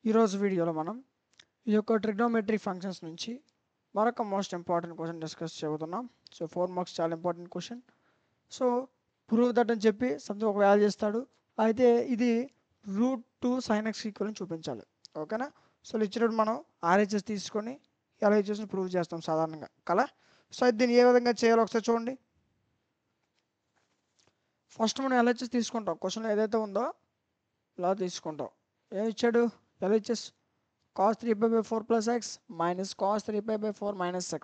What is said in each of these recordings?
ఈరోజు వీడియోలో మనం ఈ యొక్క ట్రిగ్నోమెట్రిక్ ఫంక్షన్స్ నుంచి మరొక మోస్ట్ ఇంపార్టెంట్ క్వశ్చన్ డిస్కస్ చేయబోతున్నాం. సో 4 మార్క్స్ చాలా important question. So prove that అని చెప్పి సంథింగ్ ఒక వాల్యూ ఇస్తాడు. అయితే ఇది √2 sin x ఈక్వల్ చూపించాలి. ఓకేనా? సో ఇచ్చినప్పుడు మనం ఆర్హెచ్ఎస్ తీసుకొని ఎల్హెచ్ఎస్ని ప్రూవ్ చేస్తాం సాధారణంగా కదా. సో అయితే దీన్ని ఏ విధంగా చేయాలో ఒకసారి చూడండి. ఫస్ట్ మనం ఎల్హెచ్ఎస్ తీసుకుంటాం. క్వశ్చన్ ఏదైతే ఉందో ఇలా తీసుకుంటాం. ఏమి ఇచ్చాడు? LHS cos 3π/4 plus x minus cos 3π/4 minus x.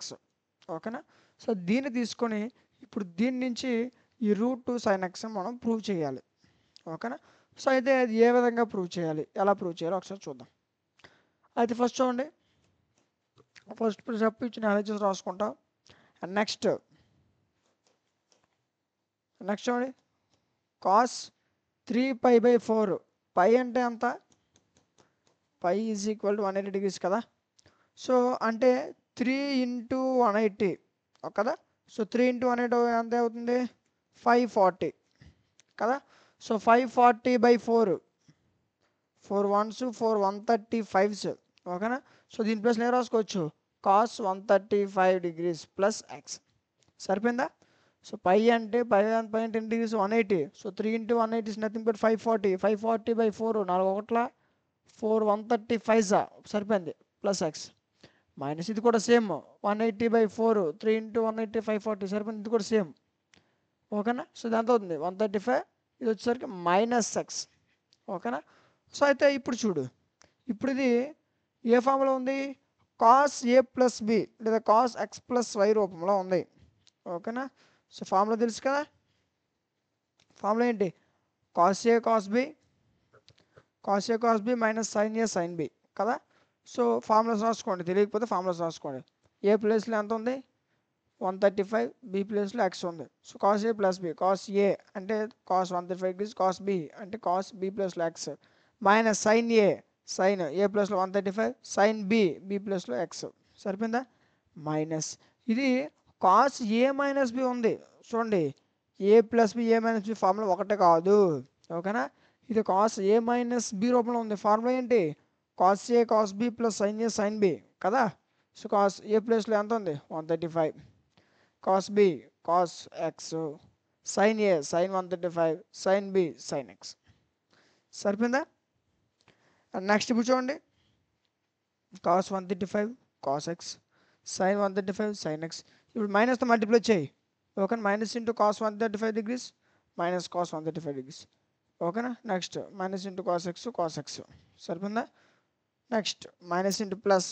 ఓకేనా? సో దీన్ని తీసుకొని ఇప్పుడు దీని నుంచి ఈ √2 sin x మనం ప్రూవ్ చేయాలి. ఓకేనా? సో అయితే అది ఏ విధంగా ప్రూవ్ చేయాలి, ఎలా ప్రూవ్ చేయాలో ఒకసారి చూద్దాం. అయితే ఫస్ట్ చూడండి, ఫస్ట్ స్టెప్ ఇచ్చిన ఎల్హెచ్ఎస్ రాసుకుంటాం. నెక్స్ట్ చూడండి, cos 3π/4 పై అంటే ఎంత? పై ఈజ్ ఈక్వల్ టు 180 degrees కదా. సో అంటే 3 × 180 కదా. సో 3 × 180 ఎంత అవుతుంది? 540 కదా. So 540/4 4 1s 4 135s. ఓకేనా? సో దీని ప్లస్ నేను రాసుకోవచ్చు cos 135 degrees ప్లస్ x. సరిపోయిందా? సో పై అంటే 10 degrees 180. So 3 × 180 is nothing but 540. 540/4 4 1 4 135 సరిపోయింది ప్లస్ ఎక్స్ మైనస్ ఇది కూడా సేమ్ 180/4 3 × 180 540 సరిపోయింది, ఇది కూడా సేమ్. ఓకేనా? సో ఇది ఎంత అవుతుంది? 135. ఇది వచ్చేసరికి మైనస్ ఎక్స్. ఓకేనా? సో అయితే ఇప్పుడు చూడు, ఇప్పుడు ఇది ఏ ఫామ్లో ఉంది? కాస్ ఏ ప్లస్ బి లేదా కాస్ ఎక్స్ ప్లస్ వై రూపంలో ఉంది. ఓకేనా? సో ఫామ్లో తెలుసు కదా. ఫామ్లో ఏంటి? Cos A cos B minus sin A sin B కదా. సో ఫార్ములాస్ రాసుకోండి, తెలియకపోతే ఫార్ములాస్ రాసుకోండి. ఏ ప్లేస్లో ఎంత ఉంది? 135. బి ప్లేస్లో ఎక్స్ ఉంది. So cos A plus B, cos A అంటే కాస్ 135 degrees, కాస్ బి అంటే కాస్ బి ప్లేస్లో X minus sin A A ప్లేస్లో 135, సైన్ బి ప్లేస్లో ఎక్స్. సరిపోయిందా? మైనస్ ఇది కాస్ ఏ మైనస్ బి ఉంది చూడండి. ఏ ప్లస్ బి ఫార్ములా ఒకటే కాదు. ఓకేనా? ఇది కాస్ ఏ మైనస్ బి రూపంలో ఉంది. ఫార్ములా ఏంటి? Cos A cos B plus sin A sin B కదా. సో కాస్ ఏ ప్లేస్లో ఎంత ఉంది? 135. Cos B cos X, sin A sin 135, sin B sin X. సరిపోయిందా? నెక్స్ట్ ఇప్పుడు చూడండి, cos 135 cos X sin 135 sin X. ఇప్పుడు మైనస్తో మల్టిప్లై చేయి. ఓకేనా? Minus into cos 135 degrees minus cos 135 degrees. ఓకేనా? Next minus into cos X. సరిపోయిందా? Next minus into plus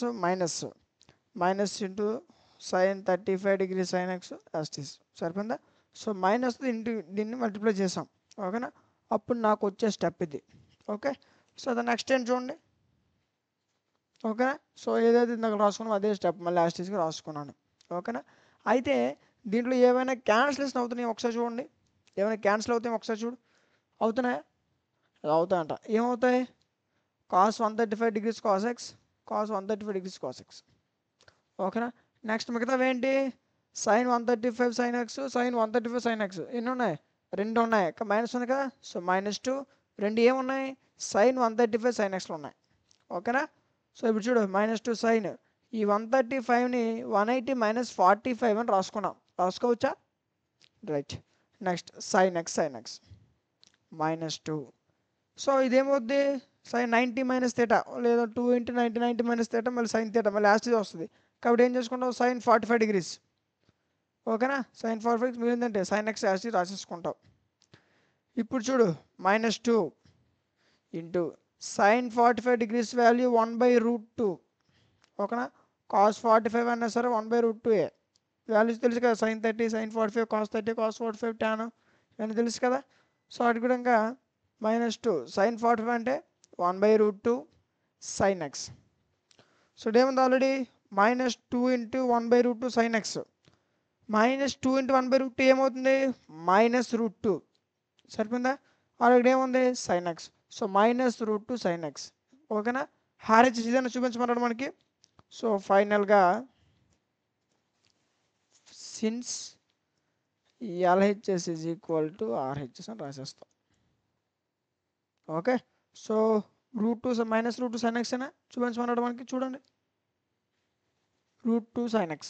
minus into sin 35 degrees sin X ఎస్టీస్. సరిపోయిందా? సో మైనస్ ఇంటూ దీన్ని multiply చేసాం. ఓకేనా? అప్పుడు నాకు వచ్చే స్టెప్ ఇది. ఓకే. సో ద నెక్స్ట్ ఏం చూడండి. ఓకేనా? సో ఏదైతే ఇందాక రాసుకున్నామో అదే స్టెప్ మళ్ళీ లాస్ట్గా రాసుకున్నాను. ఓకేనా? అయితే దీంట్లో ఏమైనా క్యాన్సిలేషన్ అవుతున్నాయి ఒకసారి చూడండి. ఏమైనా క్యాన్సిల్ అవుతాయి ఒకసారి చూడు. అవుతున్నాయా? అవుతాయంట. ఏమవుతాయి? Cos 135 degrees cos X, cos 135 degrees cos X. ఓకేనా? నెక్స్ట్ మిగతావి ఏంటి? Sin 135 sin X, sin 135 sin X. ఎన్ని ఉన్నాయి? 2 ఉన్నాయి. మైనస్ ఉంది కదా. సో -2 2 ఏమున్నాయి? సైన్ 135 సైన్ ఎక్స్లు ఉన్నాయి. ఓకేనా? సో ఇప్పుడు చూడు, -2 సైన్ ఈ 135ని 180 - 45 అని రాసుకోవచ్చా? Right. Next sin X -2. So ఇదేమవుద్ది? సైన్ 90 - θ లేదా 2 × 90 90 - θ మళ్ళీ సైన్ θ మళ్ళీ లాస్ట్ వస్తుంది. కాబట్టి ఏం చేసుకుంటావు? Sin 45 degrees. ఓకేనా? సైన్ 45 మిగిలిందంటే సైన్ ఎక్స్ యాసిడ్ రాసేసుకుంటావు. ఇప్పుడు చూడు, -2 ఇంటూ సైన్ 45 degrees వాల్యూ 1/√2. ఓకేనా? కాస్ 45 అన్నా సరే 1/√2 వాల్యూస్ తెలుసు కదా. Sin 30 sin 45 cos 30 cos 45 tan ఇవన్నీ తెలుసు కదా. సో అటు కూడా -2 సైన్ 45 అంటే 1/√2 సైన్ ఎక్స్. సో ఏముంది ఆల్రెడీ? -2 × 1/√2 sign X. -2 × 1/√2 ఏమవుతుంది? -√2. సరిపోయిందా? ఆల్రెడీ ఏముంది? Sign X. So -√2 sign X. ఓకేనా? హార్హెచ్ఎస్ ఇదైనా చూపించమన్నాడు మనకి. సో ఫైనల్గా సిన్స్ LHS = RHS అని రాసేస్తాం. Okay. So √2 minus √2 sin x అయినా చూపించమన్నాడు మనకి. చూడండి √2 sin x.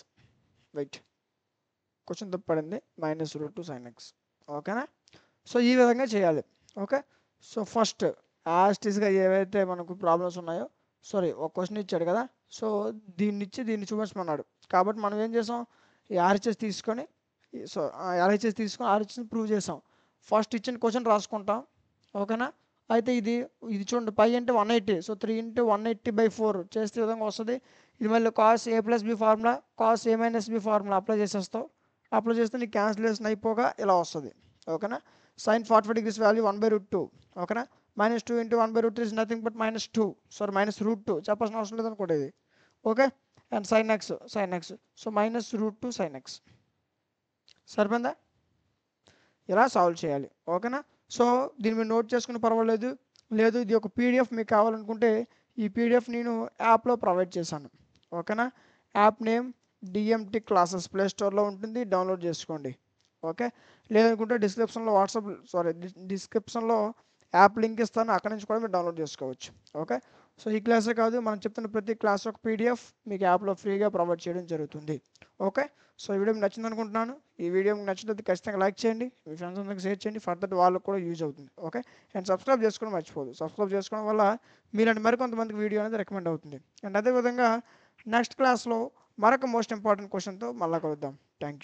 వెయిట్, క్వశ్చన్ తప్పడింది. Minus √2 sin x. ఓకేనా? సో ఈ విధంగా చేయాలి. ఓకే. సో ఫస్ట్ యాస్టీస్గా ఏవైతే మనకు ప్రాబ్లమ్స్ ఉన్నాయో, సారీ ఒక క్వశ్చన్ ఇచ్చాడు కదా, సో దీన్ని ఇచ్చి దీన్ని చూపించమన్నాడు. కాబట్టి మనం ఏం చేసాం, ఈ ఆర్హెచ్ఎస్ తీసుకొని ఆర్హెచ్ఎస్ ప్రూవ్ చేసాం. ఫస్ట్ ఇచ్చిన క్వశ్చన్ రాసుకుంటాం. ఓకేనా? అయితే ఇది చూడండి, పై అంటే 180, సో 3 × 180/4 చేస్తే ఈ విధంగా వస్తుంది. ఇది మళ్ళీ cos a + b formula, cos a - b formula apply చేసేస్తావు. అప్లై చేస్తే నీకు క్యాన్సిలేషన్ అయిపోగా ఇలా వస్తుంది. ఓకేనా? sin 45 degrees value 1/√2. ఓకేనా? -2 × 1/√3 ఇస్ నథింగ్ బట్ -2, సారీ -√2 చెప్పాల్సిన అవసరం లేదనుకోండి ఇది. Okay. And sin x, so -√2 sin x. సరిపోయిందా? ఇలా సాల్వ్ చేయాలి. ఓకేనా? సో దీన్ని మీరు నోట్ చేసుకుని పర్వాలేదు. లేదు ఇది ఒక పీడిఎఫ్ మీకు కావాలనుకుంటే ఈ పీడిఎఫ్ నేను యాప్లో ప్రొవైడ్ చేశాను. ఓకేనా? App name DMT classes, play స్టోర్లో ఉంటుంది, డౌన్లోడ్ చేసుకోండి. ఓకే. లేదనుకుంటే డిస్క్రిప్షన్లో యాప్ లింక్ ఇస్తాను, అక్కడ నుంచి కూడా మీరు డౌన్లోడ్ చేసుకోవచ్చు. ఓకే. సో ఈ క్లాసే కాదు, మనం చెప్తున్న ప్రతి క్లాస్ ఒక పీడిఎఫ్ మీకు యాప్లో ఫ్రీగా ప్రొవైడ్ చేయడం జరుగుతుంది. ఓకే. సో ఈ వీడియో మీకు నచ్చింది అనుకుంటున్నాను. ఈ వీడియో మీకు నచ్చినట్లయితే ఖచ్చితంగా లైక్ చేయండి, మీ ఫ్రెండ్స్ అందరికి షేర్ చేయండి, ఫర్దర్ వాళ్ళకు కూడా యూజ్ అవుతుంది. ఓకే. అండ్ సబ్స్క్రైబ్ చేసుకోవడం మర్చిపోదు. సబ్స్క్రైబ్ చేసుకోవడం వల్ల మీలాంటి మరికొంతమందికి వీడియో అనేది రికమెండ్ అవుతుంది. అండ్ అదేవిధంగా నెక్స్ట్ క్లాస్లో మరొక మోస్ట్ ఇంపార్టెంట్ క్వశ్చన్తో మళ్ళీ కలుద్దాం. Thank you.